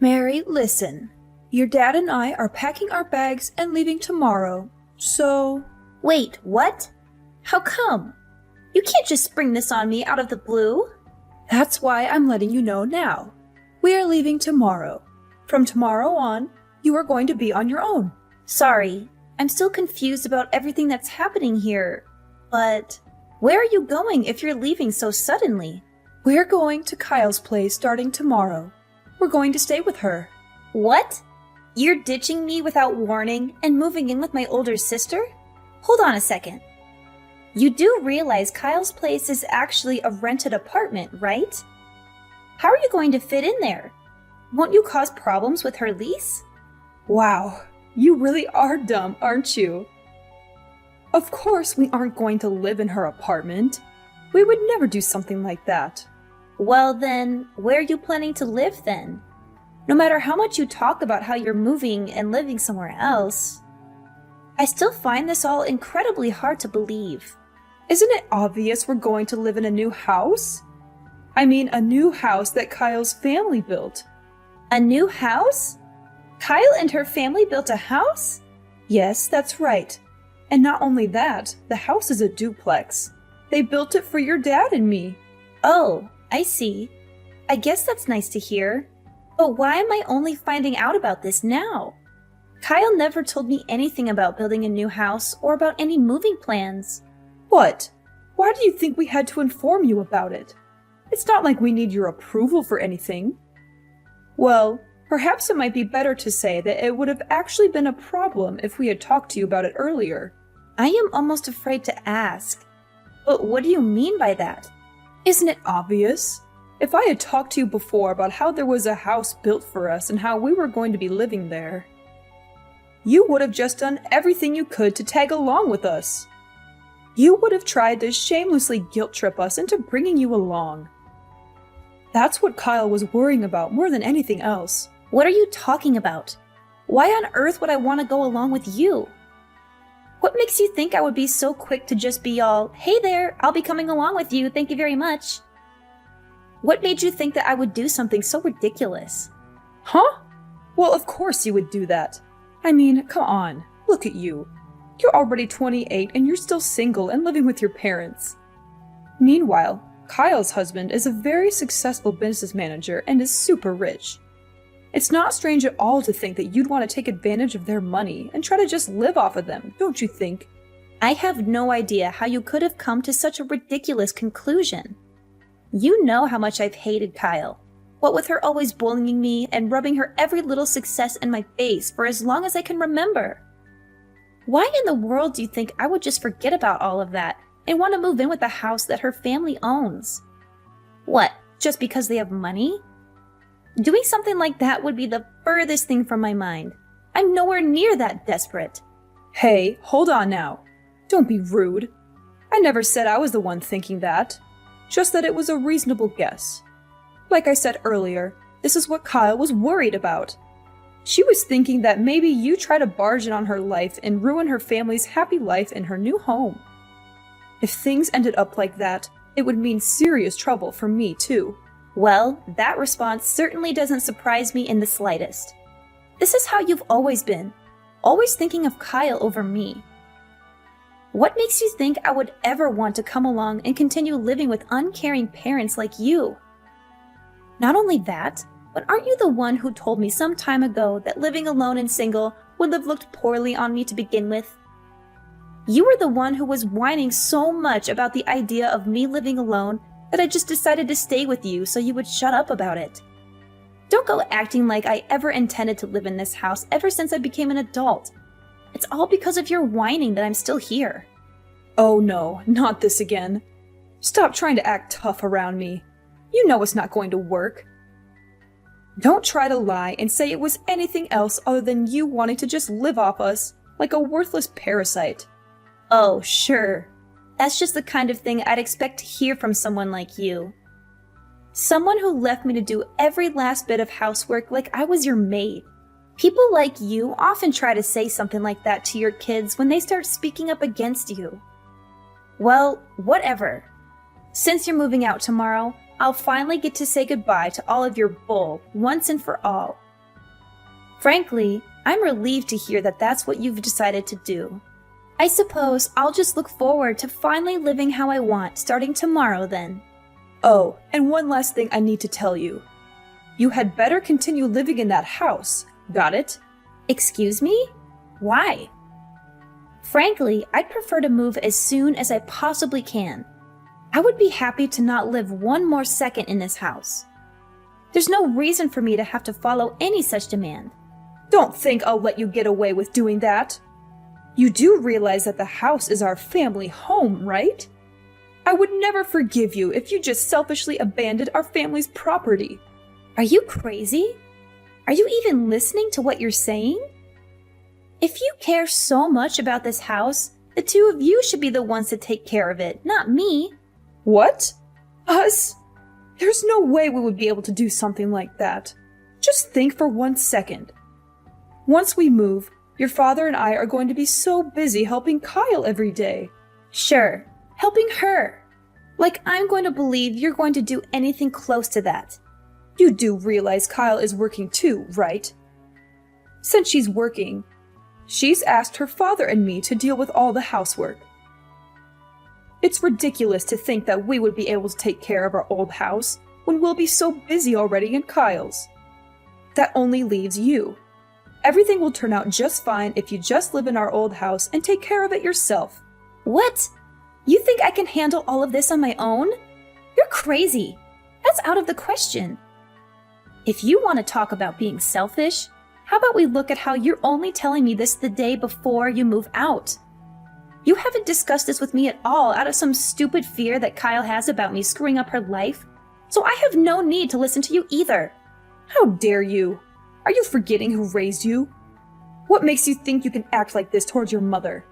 Mary, listen. Your dad and I are packing our bags and leaving tomorrow. So, Wait, what? How come? You can't just spring this on me out of the blue. that's why I'm letting you know now. We are leaving tomorrow. From tomorrow on, you are going to be on your own. Sorry, I'm still confused about everything that's happening here. But where are you going if you're leaving so suddenly? We're going to Kyle's place starting tomorrow. We're going to stay with her. What? You're ditching me without warning and moving in with my older sister? Hold on a second. You do realize Kyle's place is actually a rented apartment, right? How are you going to fit in there? Won't you cause problems with her lease? Wow, you really are dumb, aren't you? Of course we aren't going to live in her apartment. We would never do something like that. Well then, where are you planning to live then? No matter how much you talk about how you're moving and living somewhere else, I still find this all incredibly hard to believe. Isn't it obvious we're going to live in a new house? I mean, a new house that Kyle's family built. A new house? Kyle and her family built a house? Yes, that's right. And not only that, the house is a duplex. They built it for your dad and me. Oh, I see. I guess that's nice to hear. But why am I only finding out about this now? Kyle never told me anything about building a new house or about any moving plans. What? Why do you think we had to inform you about it? It's not like we need your approval for anything. Well, perhaps it might be better to say that it would have actually been a problem if we had talked to you about it earlier. I am almost afraid to ask. But what do you mean by that? Isn't it obvious? If I had talked to you before about how there was a house built for us and how we were going to be living there, you would have just done everything you could to tag along with us. You would have tried to shamelessly guilt trip us into bringing you along. That's what Kyle was worrying about more than anything else. What are you talking about? Why on earth would I want to go along with you? What makes you think I would be so quick to just be all, hey there, I'll be coming along with you, thank you very much? What made you think that I would do something so ridiculous? Huh? Well, of course you would do that. I mean, come on, look at you. You're already 28 and you're still single and living with your parents. Meanwhile, Kyle's husband is a very successful business manager and is super rich. It's not strange at all to think that you'd want to take advantage of their money and try to just live off of them, don't you think? I have no idea how you could have come to such a ridiculous conclusion. You know how much I've hated Kyle. What with her always bullying me and rubbing her every little success in my face for as long as I can remember. Why in the world do you think I would just forget about all of that and want to move in with a house that her family owns? What, just because they have money? Doing something like that would be the furthest thing from my mind. I'm nowhere near that desperate. Hey, hold on now. Don't be rude. I never said I was the one thinking that. Just that it was a reasonable guess. Like I said earlier, this is what Kyle was worried about. She was thinking that maybe you try to barge in on her life and ruin her family's happy life in her new home. If things ended up like that, it would mean serious trouble for me too. Well, that response certainly doesn't surprise me in the slightest. This is how you've always been, always thinking of Kyle over me. What makes you think I would ever want to come along and continue living with uncaring parents like you? Not only that, but aren't you the one who told me some time ago that living alone and single would have looked poorly on me to begin with? You were the one who was whining so much about the idea of me living alone that I just decided to stay with you so you would shut up about it. Don't go acting like I ever intended to live in this house ever since I became an adult. It's all because of your whining that I'm still here. Oh no, not this again. Stop trying to act tough around me. You know it's not going to work. Don't try to lie and say it was anything else other than you wanting to just live off us like a worthless parasite. Oh, sure. That's just the kind of thing I'd expect to hear from someone like you. Someone who left me to do every last bit of housework like I was your maid. People like you often try to say something like that to your kids when they start speaking up against you. Well, whatever. Since you're moving out tomorrow, I'll finally get to say goodbye to all of your bull once and for all. Frankly, I'm relieved to hear that that's what you've decided to do. I suppose I'll just look forward to finally living how I want starting tomorrow then. Oh, and one last thing I need to tell you. You had better continue living in that house. Got it? Excuse me? Why? Frankly, I'd prefer to move as soon as I possibly can. I would be happy to not live one more second in this house. There's no reason for me to have to follow any such demand. Don't think I'll let you get away with doing that. You do realize that the house is our family home, right? I would never forgive you if you just selfishly abandoned our family's property. Are you crazy? Are you even listening to what you're saying? If you care so much about this house, the two of you should be the ones to take care of it, not me. What? Us? There's no way we would be able to do something like that. Just think for 1 second. Once we move, your father and I are going to be so busy helping Kyle every day. Sure, helping her. Like I'm going to believe you're going to do anything close to that. You do realize Kyle is working too, right? Since she's working, she's asked her father and me to deal with all the housework. It's ridiculous to think that we would be able to take care of our old house when we'll be so busy already in Kyle's. That only leaves you. Everything will turn out just fine if you just live in our old house and take care of it yourself. What? You think I can handle all of this on my own? You're crazy. That's out of the question. If you want to talk about being selfish, how about we look at how you're only telling me this the day before you move out? You haven't discussed this with me at all out of some stupid fear that Kyle has about me screwing up her life, so I have no need to listen to you either. How dare you? Are you forgetting who raised you? What makes you think you can act like this towards your mother?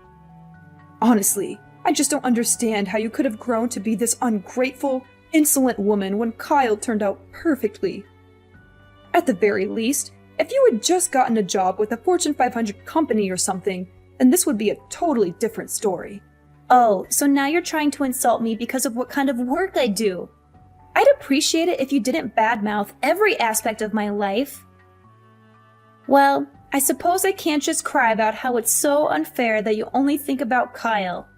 Honestly, I just don't understand how you could have grown to be this ungrateful, insolent woman when Kyle turned out perfectly. At the very least, if you had just gotten a job with a Fortune 500 company or something, then this would be a totally different story. Oh, so now you're trying to insult me because of what kind of work I do. I'd appreciate it if you didn't badmouth every aspect of my life. Well, I suppose I can't just cry about how it's so unfair that you only think about Kyle.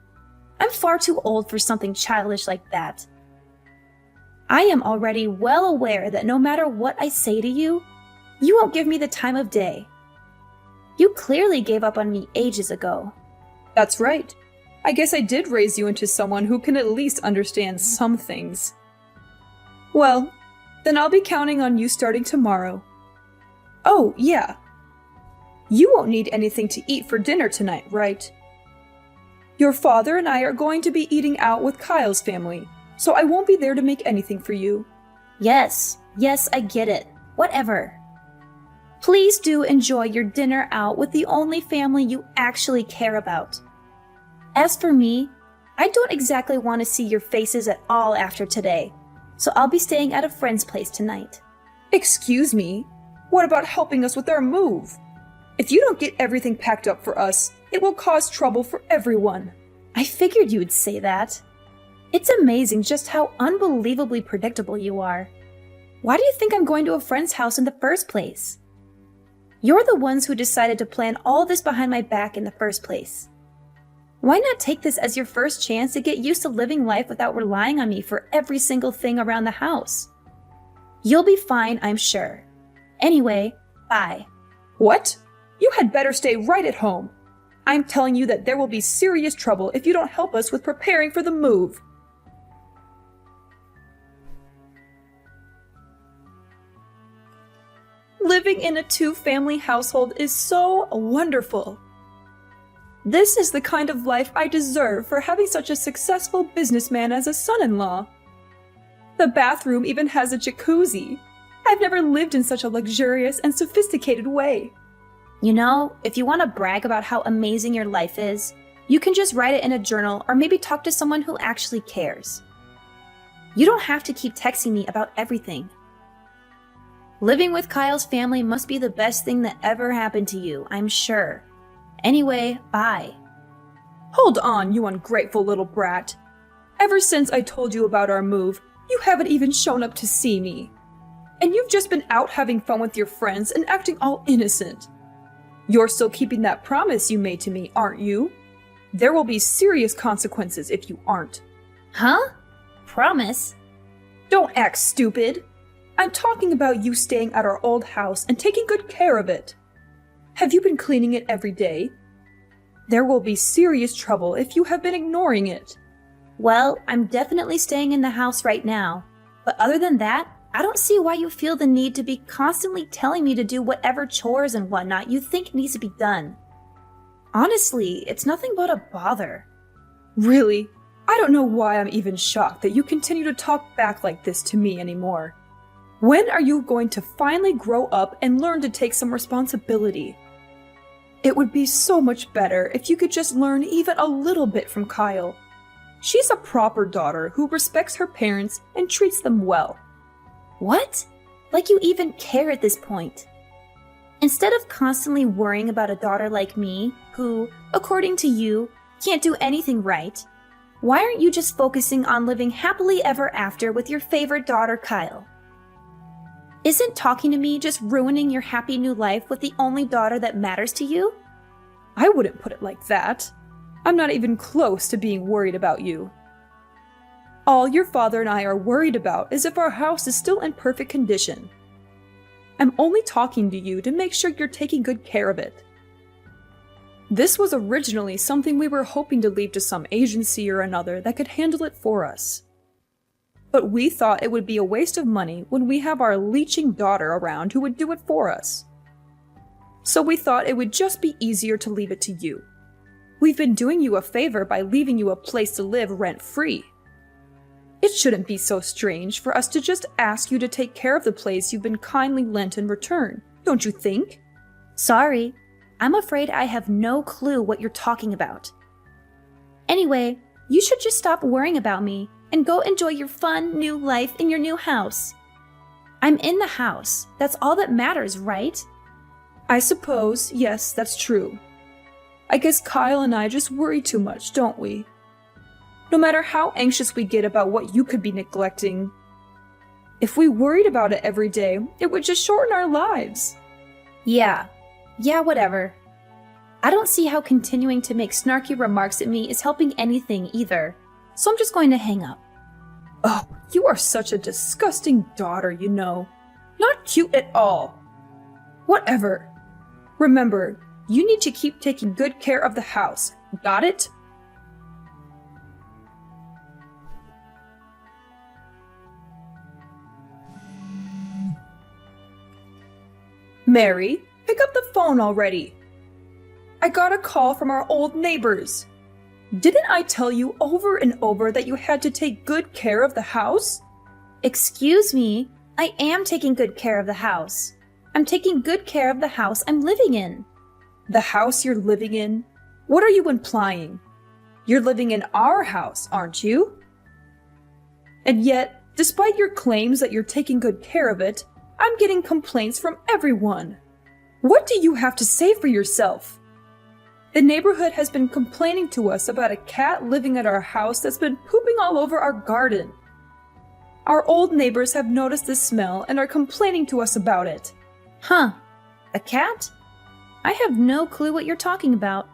I'm far too old for something childish like that. I am already well aware that no matter what I say to you, you won't give me the time of day. You clearly gave up on me ages ago. That's right. I guess I did raise you into someone who can at least understand some things. Well, then I'll be counting on you starting tomorrow. Oh, yeah. You won't need anything to eat for dinner tonight, right? Your father and I are going to be eating out with Kyle's family, so I won't be there to make anything for you. Yes, I get it. Whatever. Please do enjoy your dinner out with the only family you actually care about. As for me, I don't exactly want to see your faces at all after today, so I'll be staying at a friend's place tonight. Excuse me? What about helping us with our move? If you don't get everything packed up for us, it will cause trouble for everyone. I figured you would say that. It's amazing just how unbelievably predictable you are. Why do you think I'm going to a friend's house in the first place? You're the ones who decided to plan all this behind my back in the first place. Why not take this as your first chance to get used to living life without relying on me for every single thing around the house? You'll be fine, I'm sure. Anyway, bye. What? You had better stay right at home. I'm telling you that there will be serious trouble if you don't help us with preparing for the move. Living in a two-family household is so wonderful. This is the kind of life I deserve for having such a successful businessman as a son-in-law. The bathroom even has a jacuzzi. I've never lived in such a luxurious and sophisticated way. You know, if you want to brag about how amazing your life is, you can just write it in a journal or maybe talk to someone who actually cares. You don't have to keep texting me about everything. Living with Kyle's family must be the best thing that ever happened to you, I'm sure. Anyway, bye. Hold on, you ungrateful little brat. Ever since I told you about our move, you haven't even shown up to see me. And you've just been out having fun with your friends and acting all innocent. You're still keeping that promise you made to me, aren't you? There will be serious consequences if you aren't. Huh? Promise? Don't act stupid. I'm talking about you staying at our old house and taking good care of it. Have you been cleaning it every day? There will be serious trouble if you have been ignoring it. Well, I'm definitely staying in the house right now. But other than that, I don't see why you feel the need to be constantly telling me to do whatever chores and whatnot you think needs to be done. Honestly, it's nothing but a bother. Really? I don't know why I'm even shocked that you continue to talk back like this to me anymore. When are you going to finally grow up and learn to take some responsibility? It would be so much better if you could just learn even a little bit from Kyle. She's a proper daughter who respects her parents and treats them well. What? Like you even care at this point. Instead of constantly worrying about a daughter like me, who, according to you, can't do anything right, why aren't you just focusing on living happily ever after with your favorite daughter, Kyle? Isn't talking to me just ruining your happy new life with the only daughter that matters to you? I wouldn't put it like that. I'm not even close to being worried about you. All your father and I are worried about is if our house is still in perfect condition. I'm only talking to you to make sure you're taking good care of it. This was originally something we were hoping to leave to some agency or another that could handle it for us. But we thought it would be a waste of money when we have our leeching daughter around who would do it for us. So we thought it would just be easier to leave it to you. We've been doing you a favor by leaving you a place to live rent-free. It shouldn't be so strange for us to just ask you to take care of the place you've been kindly lent in return, don't you think? Sorry, I'm afraid I have no clue what you're talking about. Anyway, you should just stop worrying about me and go enjoy your fun new life in your new house. I'm in the house. That's all that matters, right? I suppose, yes, that's true. I guess Kyle and I just worry too much, don't we? No matter how anxious we get about what you could be neglecting, if we worried about it every day, it would just shorten our lives. Yeah, whatever. I don't see how continuing to make snarky remarks at me is helping anything either, so I'm just going to hang up. Oh, you are such a disgusting daughter, you know. Not cute at all. Whatever. Remember, you need to keep taking good care of the house. Got it? Mary, pick up the phone already. I got a call from our old neighbors. Didn't I tell you over and over that you had to take good care of the house? Excuse me, I am taking good care of the house. I'm taking good care of the house I'm living in. The house you're living in? What are you implying? You're living in our house, aren't you? And yet, despite your claims that you're taking good care of it, I'm getting complaints from everyone. What do you have to say for yourself? The neighborhood has been complaining to us about a cat living at our house that's been pooping all over our garden. Our old neighbors have noticed the smell and are complaining to us about it. Huh, a cat? I have no clue what you're talking about.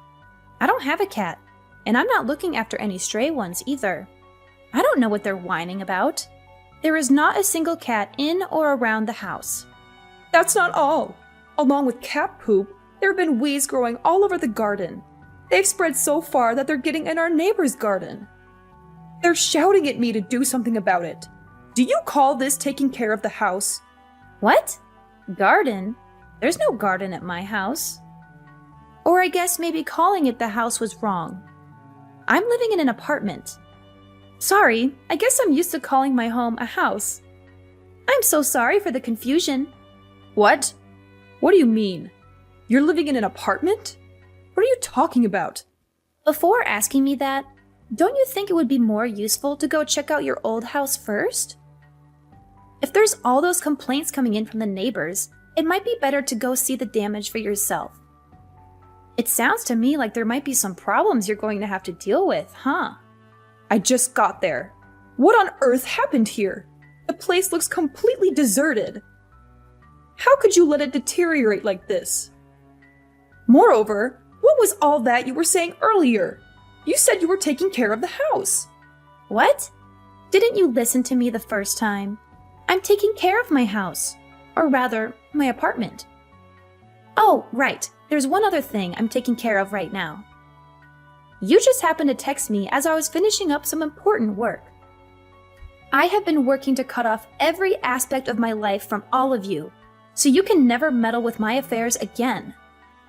I don't have a cat, and I'm not looking after any stray ones either. I don't know what they're whining about. There is not a single cat in or around the house. That's not all. Along with cat poop, there have been weeds growing all over the garden. They've spread so far that they're getting in our neighbor's garden. They're shouting at me to do something about it. Do you call this taking care of the house? What? Garden? There's no garden at my house. Or I guess maybe calling it the house was wrong. I'm living in an apartment. Sorry, I guess I'm used to calling my home a house. I'm so sorry for the confusion. What? What do you mean? You're living in an apartment? What are you talking about? Before asking me that, don't you think it would be more useful to go check out your old house first? If there's all those complaints coming in from the neighbors, it might be better to go see the damage for yourself. It sounds to me like there might be some problems you're going to have to deal with, huh? I just got there. What on earth happened here? The place looks completely deserted. could you let it deteriorate like this? Moreover, what was all that you were saying earlier? You said you were taking care of the house. What? Didn't you listen to me the first time? I'm taking care of my house. Or rather, my apartment. Oh, right. There's one other thing I'm taking care of right now. You just happened to text me as I was finishing up some important work. I have been working to cut off every aspect of my life from all of you, so you can never meddle with my affairs again.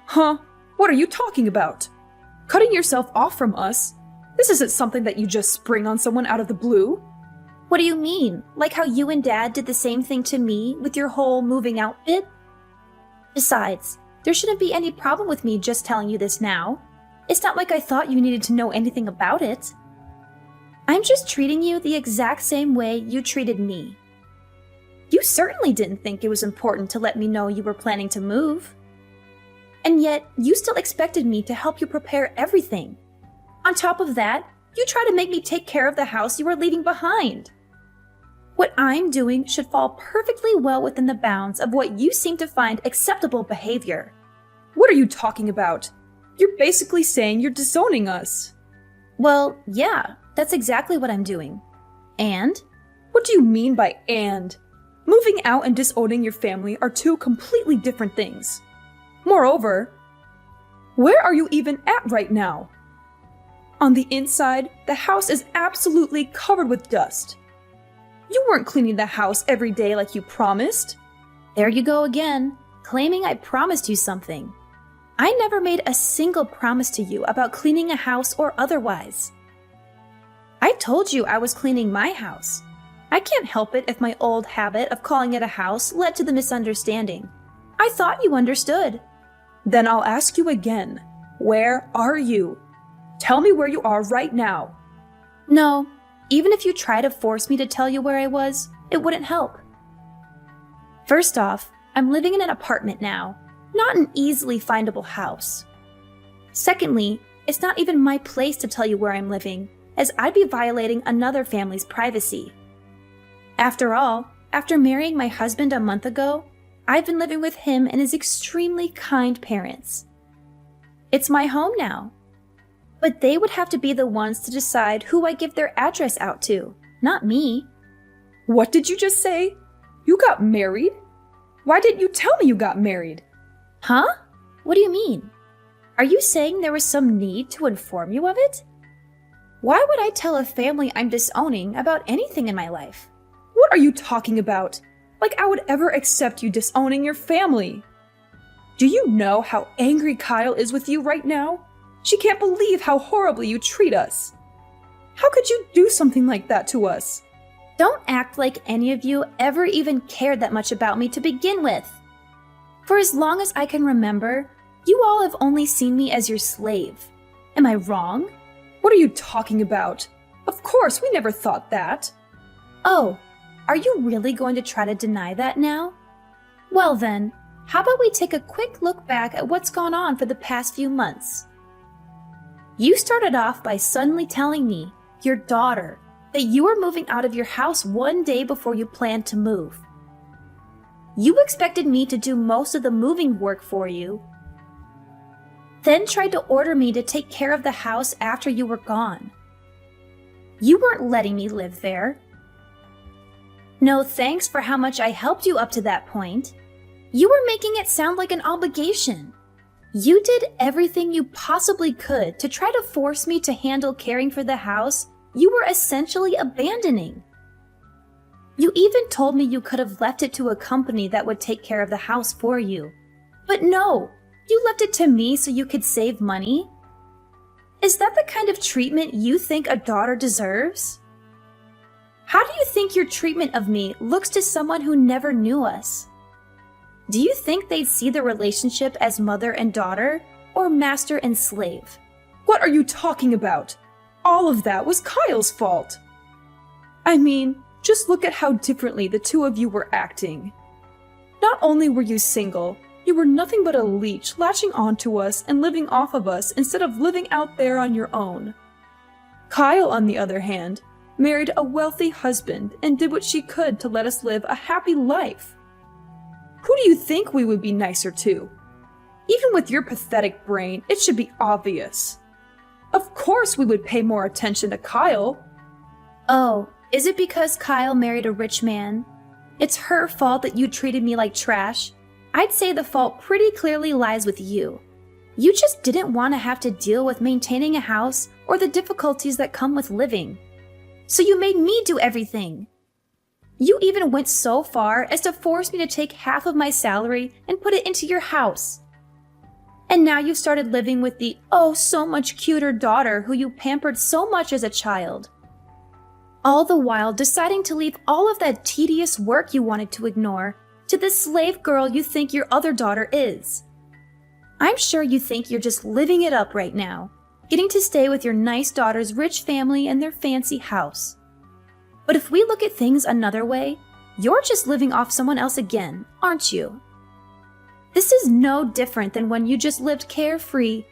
Huh? What are you talking about? Cutting yourself off from us? This isn't something that you just spring on someone out of the blue. What do you mean? Like how you and Dad did the same thing to me with your whole moving out bit? Besides, there shouldn't be any problem with me just telling you this now. It's not like I thought you needed to know anything about it. I'm just treating you the exact same way you treated me. You certainly didn't think it was important to let me know you were planning to move. And yet, you still expected me to help you prepare everything. On top of that, you try to make me take care of the house you are leaving behind. What I'm doing should fall perfectly well within the bounds of what you seem to find acceptable behavior. What are you talking about? You're basically saying you're disowning us. Well, yeah, that's exactly what I'm doing. And? What do you mean by and? Moving out and disowning your family are two completely different things. Moreover, where are you even at right now? On the inside, the house is absolutely covered with dust. You weren't cleaning the house every day like you promised. There you go again, claiming I promised you something. I never made a single promise to you about cleaning a house or otherwise. I told you I was cleaning my house. I can't help it if my old habit of calling it a house led to the misunderstanding. I thought you understood. Then I'll ask you again. Where are you? Tell me where you are right now. No, even if you try to force me to tell you where I was, it wouldn't help. First off, I'm living in an apartment now, not an easily findable house. Secondly, it's not even my place to tell you where I'm living, as I'd be violating another family's privacy. After all, after marrying my husband a month ago, I've been living with him and his extremely kind parents. It's my home now. But they would have to be the ones to decide who I give their address out to, not me. What did you just say? You got married? Why didn't you tell me you got married? Huh? What do you mean? Are you saying there was some need to inform you of it? Why would I tell a family I'm disowning about anything in my life? What are you talking about? Like I would ever accept you disowning your family. Do you know how angry Kyle is with you right now? She can't believe how horribly you treat us. How could you do something like that to us? Don't act like any of you ever even cared that much about me to begin with. For as long as I can remember, you all have only seen me as your slave. Am I wrong? What are you talking about? Of course, we never thought that. Oh, are you really going to try to deny that now? Well then, how about we take a quick look back at what's gone on for the past few months? You started off by suddenly telling me, your daughter, that you were moving out of your house one day before you planned to move. You expected me to do most of the moving work for you, then tried to order me to take care of the house after you were gone. You weren't letting me live there. No thanks for how much I helped you up to that point. You were making it sound like an obligation. You did everything you possibly could to try to force me to handle caring for the house you were essentially abandoning. You even told me you could have left it to a company that would take care of the house for you. But no, you left it to me so you could save money? Is that the kind of treatment you think a daughter deserves? How do you think your treatment of me looks to someone who never knew us? Do you think they'd see the relationship as mother and daughter, or master and slave? What are you talking about? All of that was Kyle's fault. I mean, just look at how differently the two of you were acting. Not only were you single, you were nothing but a leech latching onto us and living off of us instead of living out there on your own. Kyle, on the other hand, married a wealthy husband and did what she could to let us live a happy life. Who do you think we would be nicer to? Even with your pathetic brain, it should be obvious. Of course we would pay more attention to Kyle. Oh, is it because Kyle married a rich man? It's her fault that you treated me like trash? I'd say the fault pretty clearly lies with you. You just didn't want to have to deal with maintaining a house or the difficulties that come with living. So you made me do everything. You even went so far as to force me to take half of my salary and put it into your house. And now you've started living with the oh so much cuter daughter who you pampered so much as a child. All the while deciding to leave all of that tedious work you wanted to ignore to the slave girl you think your other daughter is. I'm sure you think you're just living it up right now, getting to stay with your nice daughter's rich family and their fancy house. But if we look at things another way, you're just living off someone else again, aren't you? This is no different than when you just lived carefree,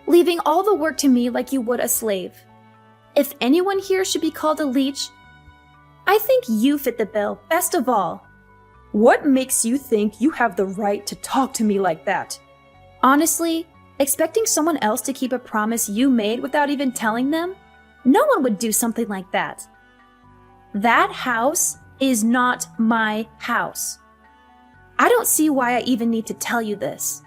leaving all the work to me like you would a slave. If anyone here should be called a leech, I think you fit the bill best of all. What makes you think you have the right to talk to me like that? Honestly, expecting someone else to keep a promise you made without even telling them? No one would do something like that. That house is not my house. I don't see why I even need to tell you this.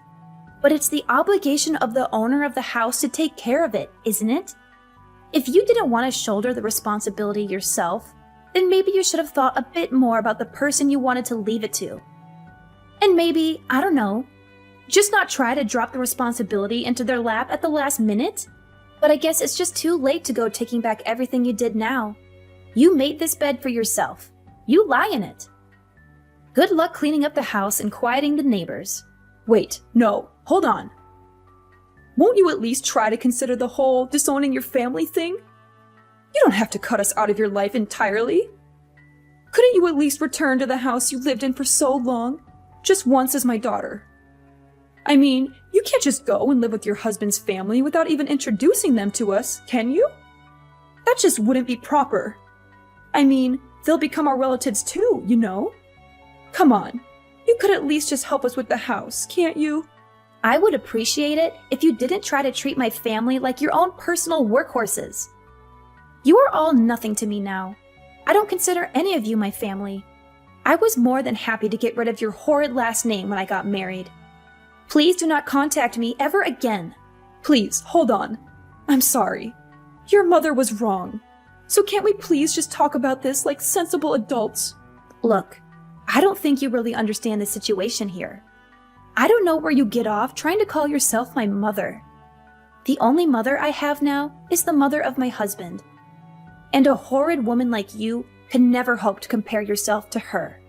But it's the obligation of the owner of the house to take care of it, isn't it? If you didn't want to shoulder the responsibility yourself, then maybe you should have thought a bit more about the person you wanted to leave it to. And maybe, I don't know, just not try to drop the responsibility into their lap at the last minute? But I guess it's just too late to go taking back everything you did now. You made this bed for yourself. You lie in it. Good luck cleaning up the house and quieting the neighbors. Wait, no, hold on. Won't you at least try to consider the whole disowning your family thing? You don't have to cut us out of your life entirely. Couldn't you at least return to the house you lived in for so long, just once as my daughter? I mean, you can't just go and live with your husband's family without even introducing them to us, can you? That just wouldn't be proper. I mean, they'll become our relatives too, you know? Come on, you could at least just help us with the house, can't you? I would appreciate it if you didn't try to treat my family like your own personal workhorses. You are all nothing to me now. I don't consider any of you my family. I was more than happy to get rid of your horrid last name when I got married. Please do not contact me ever again. Please, hold on. I'm sorry. Your mother was wrong. So can't we please just talk about this like sensible adults? Look, I don't think you really understand the situation here. I don't know where you get off trying to call yourself my mother. The only mother I have now is the mother of my husband. And a horrid woman like you can never hope to compare yourself to her.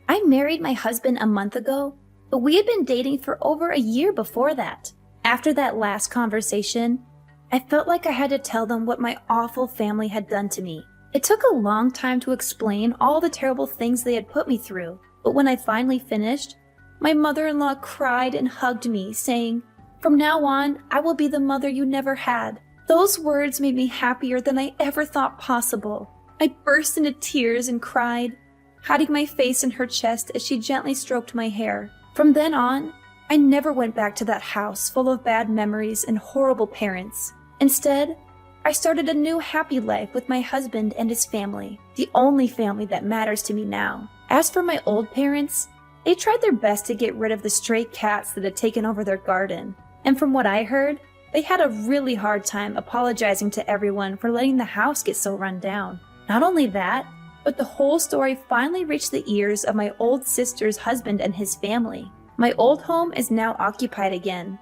I married my husband a month ago, but we had been dating for over a year before that. After that last conversation, I felt like I had to tell them what my awful family had done to me. It took a long time to explain all the terrible things they had put me through, but when I finally finished, my mother-in-law cried and hugged me, saying, "From now on, I will be the mother you never had." Those words made me happier than I ever thought possible. I burst into tears and cried, hiding my face in her chest as she gently stroked my hair. From then on, I never went back to that house full of bad memories and horrible parents. Instead, I started a new happy life with my husband and his family, the only family that matters to me now. As for my old parents, they tried their best to get rid of the stray cats that had taken over their garden. And from what I heard, they had a really hard time apologizing to everyone for letting the house get so run down. Not only that, but the whole story finally reached the ears of my old sister's husband and his family. My old home is now occupied again,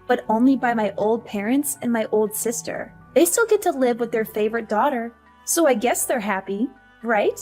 but only by my old parents and my old sister. They still get to live with their favorite daughter, so I guess they're happy, right?